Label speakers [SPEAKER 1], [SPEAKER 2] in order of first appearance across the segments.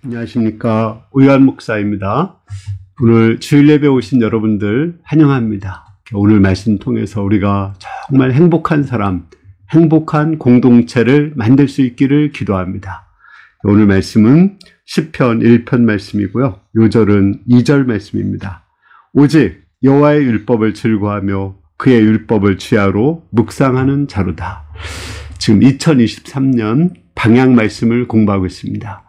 [SPEAKER 1] 안녕하십니까. 오유한 목사입니다. 오늘 주일 예배 오신 여러분들 환영합니다. 오늘 말씀 통해서 우리가 정말 행복한 사람, 행복한 공동체를 만들 수 있기를 기도합니다. 오늘 말씀은 시편 1편 말씀이고요. 요절은 2절 말씀입니다. 오직 여호와의 율법을 즐거워하며 그의 율법을 주야로 묵상하는 자로다. 지금 2023년 방향 말씀을 공부하고 있습니다.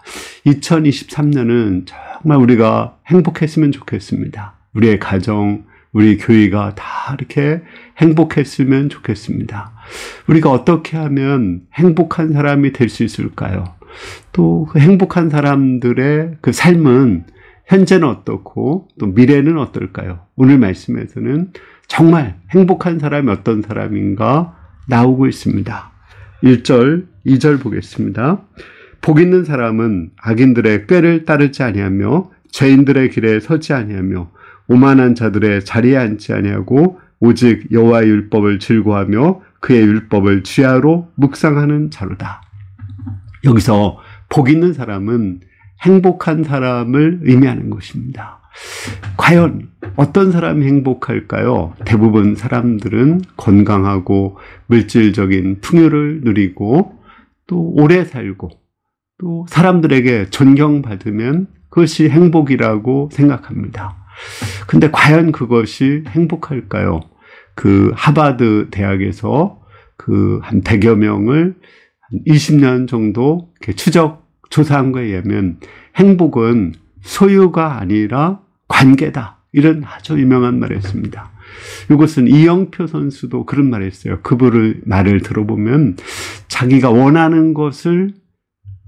[SPEAKER 1] 2023년은 정말 우리가 행복했으면 좋겠습니다. 우리의 가정, 우리 교회가 다 이렇게 행복했으면 좋겠습니다. 우리가 어떻게 하면 행복한 사람이 될 수 있을까요? 또 그 행복한 사람들의 그 삶은 현재는 어떻고 또 미래는 어떨까요? 오늘 말씀에서는 정말 행복한 사람이 어떤 사람인가 나오고 있습니다. 1절, 2절 보겠습니다. 복 있는 사람은 악인들의 꾀를 따르지 아니하며 죄인들의 길에 서지 아니하며 오만한 자들의 자리에 앉지 아니하고 오직 여호와의 율법을 즐거워하며 그의 율법을 주야로 묵상하는 자로다. 여기서 복 있는 사람은 행복한 사람을 의미하는 것입니다. 과연 어떤 사람이 행복할까요? 대부분 사람들은 건강하고 물질적인 풍요를 누리고 또 오래 살고 또 사람들에게 존경받으면 그것이 행복이라고 생각합니다. 근데 과연 그것이 행복할까요? 그 하버드 대학에서 그 한 100여 명을 한 20년 정도 이렇게 추적 조사한 거에 의하면 행복은 소유가 아니라 관계다. 이런 아주 유명한 말을 했습니다. 이것은 이영표 선수도 그런 말을 했어요. 그분의 말을 들어보면 자기가 원하는 것을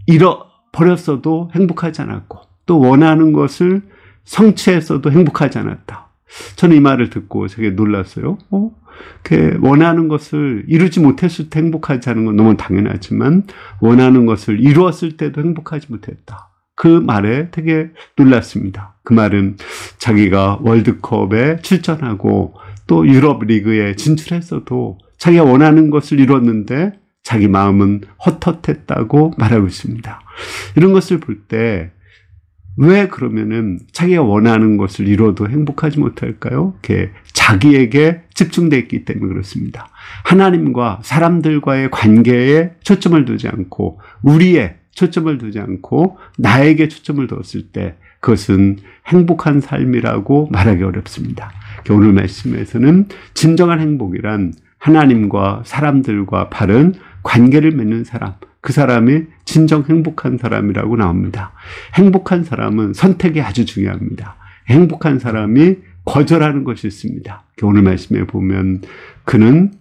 [SPEAKER 1] 잃어버렸어도 행복하지 않았고 또 원하는 것을 성취했어도 행복하지 않았다. 저는 이 말을 듣고 되게 놀랐어요. 원하는 것을 이루지 못했을 때 행복하지 않은 건 너무 당연하지만 원하는 것을 이루었을 때도 행복하지 못했다. 그 말에 되게 놀랐습니다. 그 말은 자기가 월드컵에 출전하고 또 유럽 리그에 진출했어도 자기가 원하는 것을 이뤘는데 자기 마음은 헛헛했다고 말하고 있습니다. 이런 것을 볼 때 왜 그러면은 자기가 원하는 것을 이뤄도 행복하지 못할까요? 자기에게 집중되어 있기 때문에 그렇습니다. 하나님과 사람들과의 관계에 초점을 두지 않고 우리의 초점을 두지 않고 나에게 초점을 두었을 때 그것은 행복한 삶이라고 말하기 어렵습니다. 오늘 말씀에서는 진정한 행복이란 하나님과 사람들과 바른 관계를 맺는 사람, 그 사람이 진정 행복한 사람이라고 나옵니다. 행복한 사람은 선택이 아주 중요합니다. 행복한 사람이 거절하는 것이 있습니다. 오늘 말씀에 보면 그는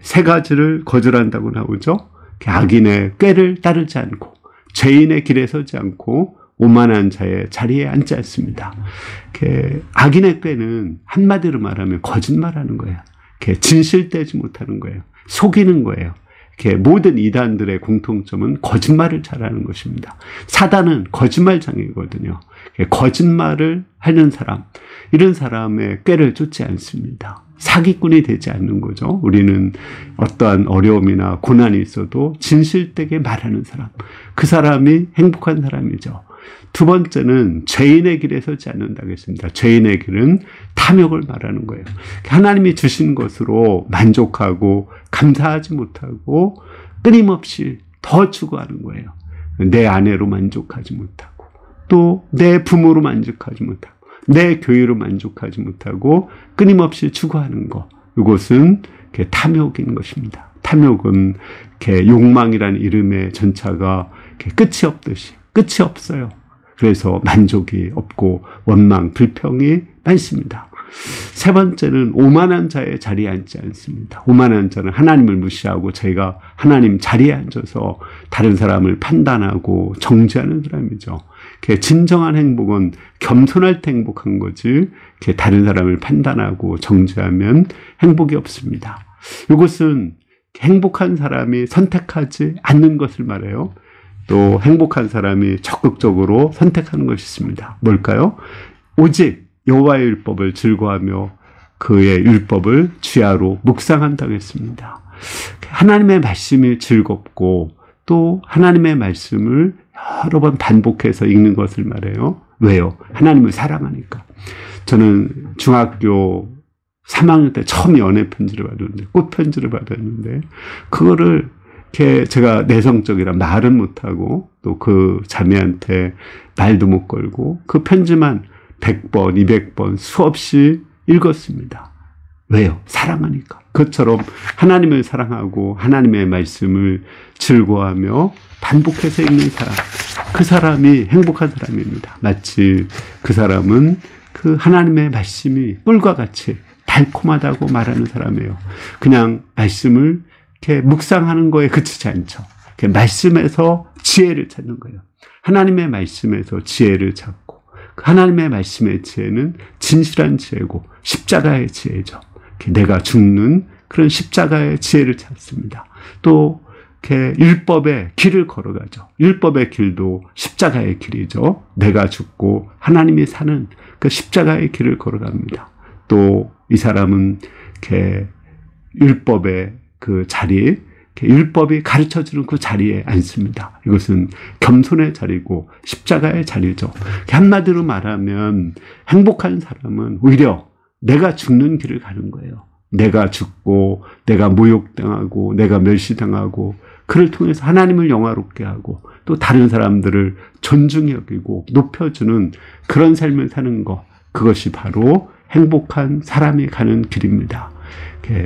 [SPEAKER 1] 세 가지를 거절한다고 나오죠. 악인의 꾀를 따르지 않고 죄인의 길에 서지 않고 오만한 자의 자리에 앉지 않습니다. 악인의 꾀는 한마디로 말하면 거짓말하는 거예요. 진실되지 못하는 거예요. 속이는 거예요. 모든 이단들의 공통점은 거짓말을 잘하는 것입니다. 사단은 거짓말장이거든요. 거짓말을 하는 사람, 이런 사람의 꾀를 쫓지 않습니다. 사기꾼이 되지 않는 거죠. 우리는 어떠한 어려움이나 고난이 있어도 진실되게 말하는 사람, 그 사람이 행복한 사람이죠. 두 번째는 죄인의 길에 서지 않는다고 했습니다. 죄인의 길은 탐욕을 말하는 거예요. 하나님이 주신 것으로 만족하고 감사하지 못하고 끊임없이 더 추구하는 거예요. 내 아내로 만족하지 못하고 또 내 부모로 만족하지 못하고 내 교회로 만족하지 못하고 끊임없이 추구하는 것. 이것은 탐욕인 것입니다. 탐욕은 욕망이라는 이름의 전차가 끝이 없듯이 끝이 없어요. 그래서 만족이 없고 원망, 불평이 많습니다. 세 번째는 오만한 자의 자리에 앉지 않습니다. 오만한 자는 하나님을 무시하고 저희가 하나님 자리에 앉아서 다른 사람을 판단하고 정죄하는 사람이죠. 진정한 행복은 겸손할 때 행복한 거지 다른 사람을 판단하고 정죄하면 행복이 없습니다. 이것은 행복한 사람이 선택하지 않는 것을 말해요. 또 행복한 사람이 적극적으로 선택하는 것이 있습니다. 뭘까요? 오직 여호와의 율법을 즐거워하며 그의 율법을 주야로 묵상한다고 했습니다. 하나님의 말씀이 즐겁고 또 하나님의 말씀을 여러 번 반복해서 읽는 것을 말해요. 왜요? 하나님을 사랑하니까. 저는 중학교 3학년 때 처음 연애 편지를 받았는데, 꽃 편지를 받았는데, 그거를 이렇게 제가 내성적이라 말은 못하고, 또 그 자매한테 말도 못 걸고, 그 편지만 100번, 200번 수없이 읽었습니다. 왜요? 사랑하니까. 그것처럼 하나님을 사랑하고 하나님의 말씀을 즐거워하며 반복해서 읽는 사람, 그 사람이 행복한 사람입니다. 마치 그 사람은 그 하나님의 말씀이 꿀과 같이 달콤하다고 말하는 사람이에요. 그냥 말씀을 이렇게 묵상하는 거에 그치지 않죠. 이렇게 말씀에서 지혜를 찾는 거예요. 하나님의 말씀에서 지혜를 찾고, 하나님의 말씀의 지혜는 진실한 지혜고 십자가의 지혜죠. 내가 죽는 그런 십자가의 지혜를 찾습니다. 또 이렇게 율법의 길을 걸어가죠. 율법의 길도 십자가의 길이죠. 내가 죽고 하나님이 사는 그 십자가의 길을 걸어갑니다. 또 이 사람은 이렇게 율법의 그 자리, 율법이 가르쳐주는 그 자리에 앉습니다. 이것은 겸손의 자리고 십자가의 자리죠. 한마디로 말하면 행복한 사람은 오히려 내가 죽는 길을 가는 거예요. 내가 죽고, 내가 모욕당하고, 내가 멸시당하고, 그를 통해서 하나님을 영화롭게 하고, 또 다른 사람들을 존중히 여기고 높여주는 그런 삶을 사는 것, 그것이 바로 행복한 사람이 가는 길입니다.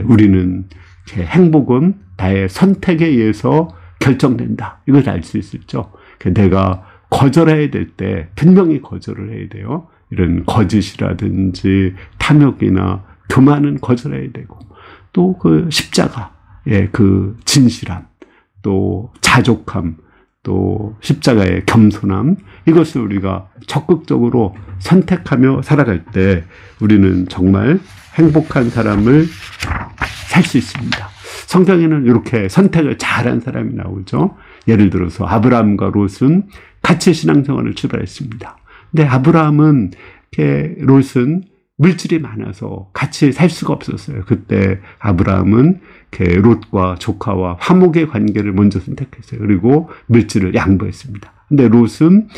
[SPEAKER 1] 우리는 행복은 나의 선택에 의해서 결정된다. 이걸 알 수 있었죠. 내가 거절해야 될 때 분명히 거절을 해야 돼요. 이런 거짓이라든지 탐욕이나 교만은 거절해야 되고, 또 그 십자가의 그 진실함, 또 자족함, 또 십자가의 겸손함, 이것을 우리가 적극적으로 선택하며 살아갈 때 우리는 정말 행복한 사람을 살 수 있습니다. 성경에는 이렇게 선택을 잘한 사람이 나오죠. 예를 들어서 아브라함과 롯은 같이 신앙생활을 출발했습니다. 근데 아브라함은 롯은 물질이 많아서 같이 살 수가 없었어요. 그때 아브라함은 롯과 조카와 화목의 관계를 먼저 선택했어요. 그리고 물질을 양보했습니다. 근데 롯은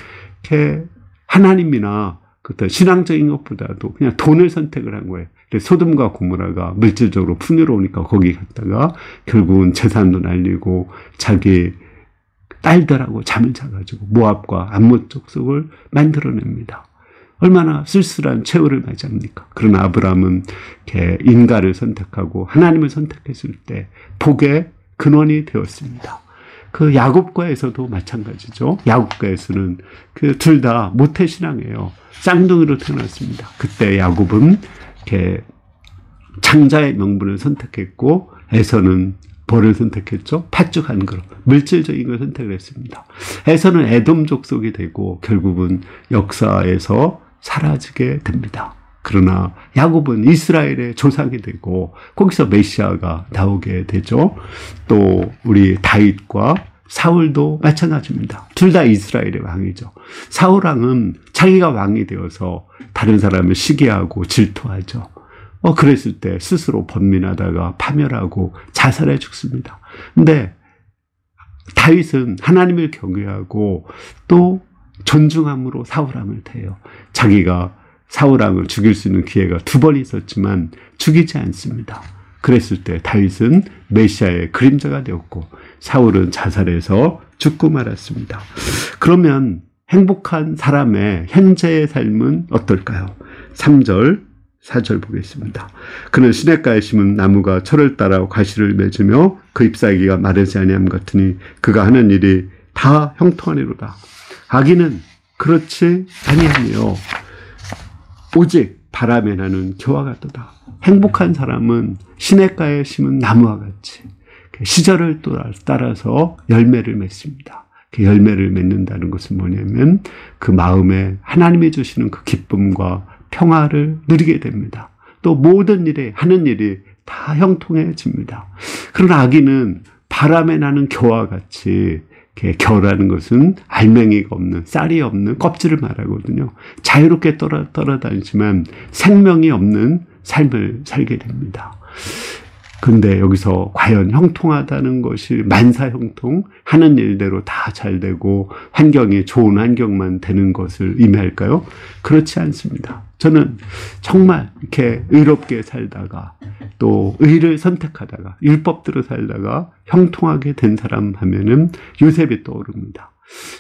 [SPEAKER 1] 하나님이나 그때 신앙적인 것보다도 그냥 돈을 선택을 한 거예요. 소돔과 고모라가 물질적으로 풍요로우니까 거기 갔다가 결국은 재산도 날리고 자기 딸들하고 잠을 자가지고 모압과 암몬 족속을 만들어냅니다. 얼마나 쓸쓸한 최후를 맞이합니까? 그러나 아브라함은 인가를 선택하고 하나님을 선택했을 때 복의 근원이 되었습니다. 그 야곱과 에서도 마찬가지죠. 야곱과 에서는 그 둘 다 모태신앙이에요. 쌍둥이로 태어났습니다. 그때 야곱은 장자의 명분을 선택했고 에서는 벌을 선택했죠. 팥죽한 그릇, 물질적인 걸 선택을 했습니다. 에서는 에돔 족속이 되고 결국은 역사에서 사라지게 됩니다. 그러나 야곱은 이스라엘의 조상이 되고 거기서 메시아가 나오게 되죠. 또 우리 다윗과 사울도 마찬가지입니다. 둘 다 이스라엘의 왕이죠. 사울 왕은 자기가 왕이 되어서 다른 사람을 시기하고 질투하죠. 그랬을 때 스스로 번민하다가 파멸하고 자살해 죽습니다. 근데 다윗은 하나님을 경외하고 또 존중함으로 사울왕을 태요. 자기가 사울왕을 죽일 수 있는 기회가 2번 있었지만 죽이지 않습니다. 그랬을 때 다윗은 메시아의 그림자가 되었고 사울은 자살해서 죽고 말았습니다. 그러면 행복한 사람의 현재의 삶은 어떨까요? 3절, 4절 보겠습니다. 그는 시냇가에 심은 나무가 철을 따라 가시를 맺으며 그 잎사귀가 마르지 아니함 같으니 그가 하는 일이 다 형통하리로다. 악인은 그렇지 아니하며 오직 바람에 나는 겨와 같도다. 행복한 사람은 시냇가에 심은 나무와 같이 시절을 따라서 열매를 맺습니다. 그 열매를 맺는다는 것은 뭐냐면 그 마음에 하나님이 주시는 그 기쁨과 평화를 누리게 됩니다. 또 모든 일에 하는 일이 다 형통해집니다. 그러나 악인은 바람에 나는 겨와 같이, 겨라는 것은 알맹이가 없는, 쌀이 없는 껍질을 말하거든요. 자유롭게 떠다니지만 생명이 없는 삶을 살게 됩니다. 근데 여기서 과연 형통하다는 것이 만사형통, 하는 일대로 다 잘 되고 환경이 좋은 환경만 되는 것을 의미할까요? 그렇지 않습니다. 저는 정말 이렇게 의롭게 살다가 또 의를 선택하다가 율법대로 살다가 형통하게 된 사람 하면은 요셉이 떠오릅니다.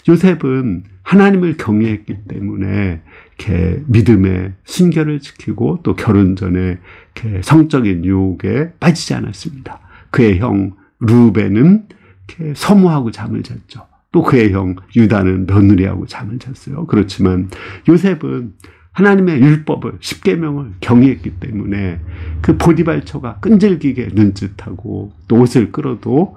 [SPEAKER 1] 요셉은 하나님을 경외했기 때문에 이렇게 믿음의 순결을 지키고 또 결혼 전에 이렇게 성적인 유혹에 빠지지 않았습니다. 그의 형 루벤은 이렇게 서무하고 잠을 잤죠. 또 그의 형 유다는 며느리하고 잠을 잤어요. 그렇지만 요셉은 하나님의 율법을 10계명을 경외했기 때문에 그 보디발처가 끈질기게 눈짓하고 또 옷을 끌어도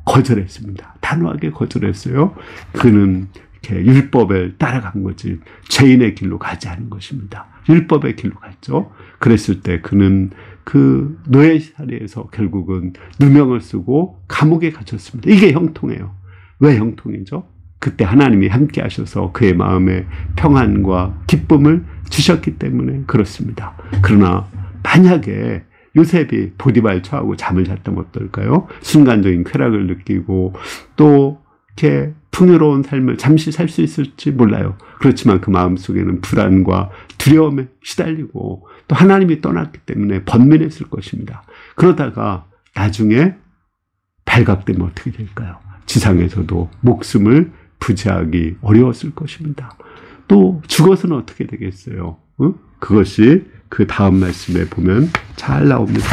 [SPEAKER 1] 거절했습니다. 단호하게 거절했어요. 그는 이렇게 율법을 따라간 거지 죄인의 길로 가지 않은 것입니다. 율법의 길로 갔죠. 그랬을 때 그는 그 노예살이에서 결국은 누명을 쓰고 감옥에 갇혔습니다. 이게 형통해요. 왜 형통이죠? 그때 하나님이 함께 하셔서 그의 마음에 평안과 기쁨을 주셨기 때문에 그렇습니다. 그러나 만약에 요셉이 보디발 처하고 잠을 잤다면 어떨까요? 순간적인 쾌락을 느끼고 또 이렇게 풍요로운 삶을 잠시 살 수 있을지 몰라요. 그렇지만 그 마음속에는 불안과 두려움에 시달리고 또 하나님이 떠났기 때문에 번민했을 것입니다. 그러다가 나중에 발각되면 어떻게 될까요? 지상에서도 목숨을 부지하기 어려웠을 것입니다. 또 죽어서는 어떻게 되겠어요? 그것이 그 다음 말씀에 보면 잘 나옵니다.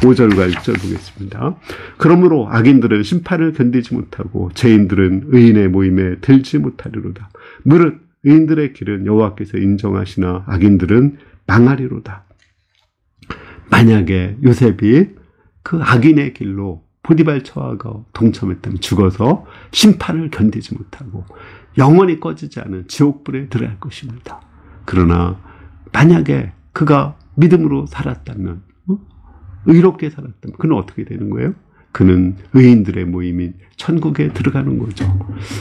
[SPEAKER 1] 5절과 6절 보겠습니다. 그러므로 악인들은 심판을 견디지 못하고 죄인들은 의인의 모임에 들지 못하리로다. 무릇 의인들의 길은 여호와께서 인정하시나 악인들은 망하리로다. 만약에 요셉이 그 악인의 길로 보디발 처하고 동참했다면 죽어서 심판을 견디지 못하고 영원히 꺼지지 않은 지옥불에 들어갈 것입니다. 그러나 만약에 그가 믿음으로 살았다면, 의롭게 살았다면 그는 어떻게 되는 거예요? 그는 의인들의 모임인 천국에 들어가는 거죠.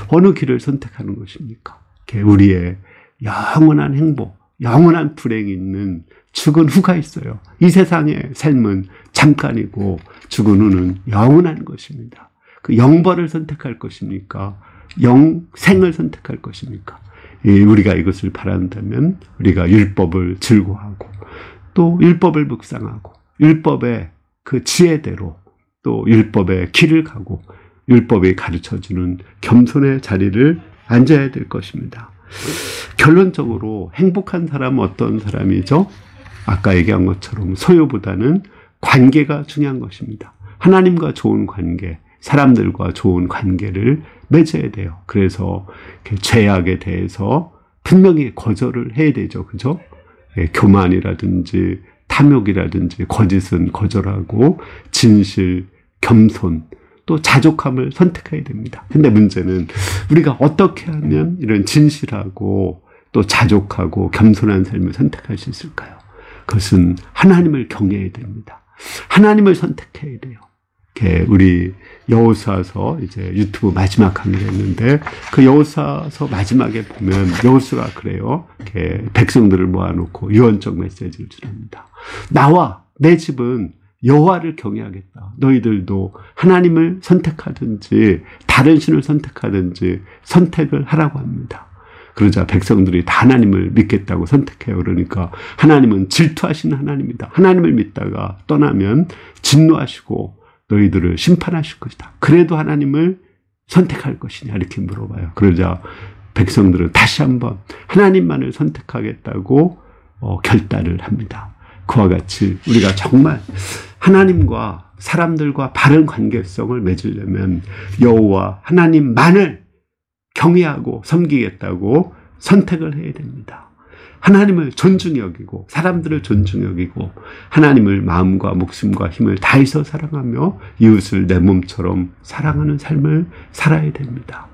[SPEAKER 1] 어느 길을 선택하는 것입니까? 우리의 영원한 행복, 영원한 불행이 있는 죽은 후가 있어요. 이 세상의 삶은 잠깐이고 죽은 후는 영원한 것입니다. 그 영벌을 선택할 것입니까? 영생을 선택할 것입니까? 우리가 이것을 바란다면 우리가 율법을 즐거워하고 또 율법을 묵상하고 율법의 그 지혜대로 또 율법의 길을 가고 율법이 가르쳐주는 겸손의 자리를 앉아야 될 것입니다. 결론적으로 행복한 사람은 어떤 사람이죠? 아까 얘기한 것처럼 소유보다는 관계가 중요한 것입니다. 하나님과 좋은 관계, 사람들과 좋은 관계를 맺어야 돼요. 그래서 죄악에 대해서 분명히 거절을 해야 되죠. 그죠? 교만이라든지 탐욕이라든지 거짓은 거절하고 진실, 겸손, 또 자족함을 선택해야 됩니다. 근데 문제는 우리가 어떻게 하면 이런 진실하고 또 자족하고 겸손한 삶을 선택할 수 있을까요? 그것은 하나님을 경외해야 됩니다. 하나님을 선택해야 돼요. 우리 여호수아서 이제 유튜브 마지막 강의를 했는데 그 여호수아서 마지막에 보면 여호수아가 그래요. 백성들을 모아놓고 유언적 메시지를 주랍니다. 나와 내 집은 여호와를 경외하겠다. 너희들도 하나님을 선택하든지 다른 신을 선택하든지 선택을 하라고 합니다. 그러자 백성들이 다 하나님을 믿겠다고 선택해요. 그러니까 하나님은 질투하시는 하나님이다. 하나님을 믿다가 떠나면 진노하시고 너희들을 심판하실 것이다. 그래도 하나님을 선택할 것이냐 이렇게 물어봐요. 그러자 백성들은 다시 한번 하나님만을 선택하겠다고 결단을 합니다. 그와 같이 우리가 정말 하나님과 사람들과 바른 관계성을 맺으려면 여호와 하나님만을 경외하고 섬기겠다고 선택을 해야 됩니다. 하나님을 존중히 여기고 사람들을 존중히 여기고 하나님을 마음과 목숨과 힘을 다해서 사랑하며 이웃을 내 몸처럼 사랑하는 삶을 살아야 됩니다.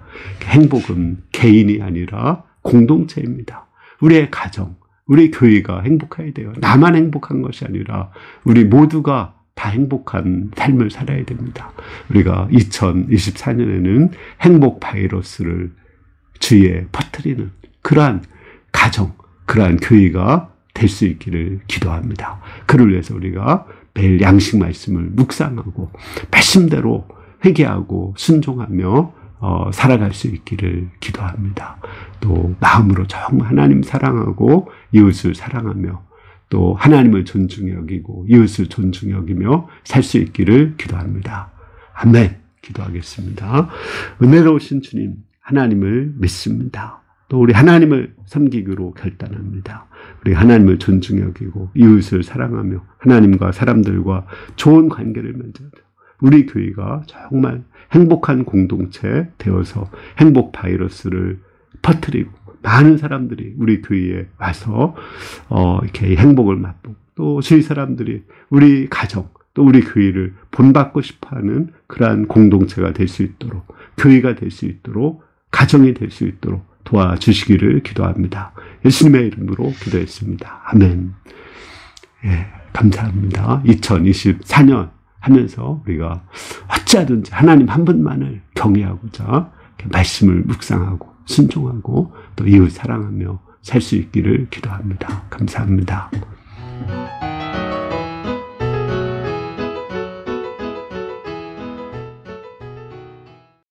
[SPEAKER 1] 행복은 개인이 아니라 공동체입니다. 우리의 가정, 우리 교회가 행복해야 돼요. 나만 행복한 것이 아니라 우리 모두가 다 행복한 삶을 살아야 됩니다. 우리가 2024년에는 행복 바이러스를 주위에 퍼뜨리는 그러한 가정, 그러한 교회가 될 수 있기를 기도합니다. 그를 위해서 우리가 매일 양식 말씀을 묵상하고 말씀대로 회개하고 순종하며 살아갈 수 있기를 기도합니다. 또 마음으로 정말 하나님 사랑하고 이웃을 사랑하며 또 하나님을 존중히 여기고 이웃을 존중히 여기며 살 수 있기를 기도합니다. 아멘. 기도하겠습니다. 은혜로우신 주님, 하나님을 믿습니다. 또 우리 하나님을 섬기기로 결단합니다. 우리 하나님을 존중히 여기고 이웃을 사랑하며 하나님과 사람들과 좋은 관계를 맺어서 우리 교회가 정말 행복한 공동체 되어서 행복 바이러스를 퍼뜨리고 많은 사람들이 우리 교회에 와서 이렇게 행복을 맛보고 또 주위 사람들이 우리 가정 또 우리 교회를 본받고 싶어하는 그러한 공동체가 될 수 있도록 교회가 될 수 있도록 가정이 될 수 있도록 도와주시기를 기도합니다. 예수님의 이름으로 기도했습니다. 아멘. 예, 감사합니다. 2024년 하면서 우리가 어찌하든지 하나님 한 분만을 경외하고자 말씀을 묵상하고 순종하고 또 이웃 사랑하며 살 수 있기를 기도합니다. 감사합니다.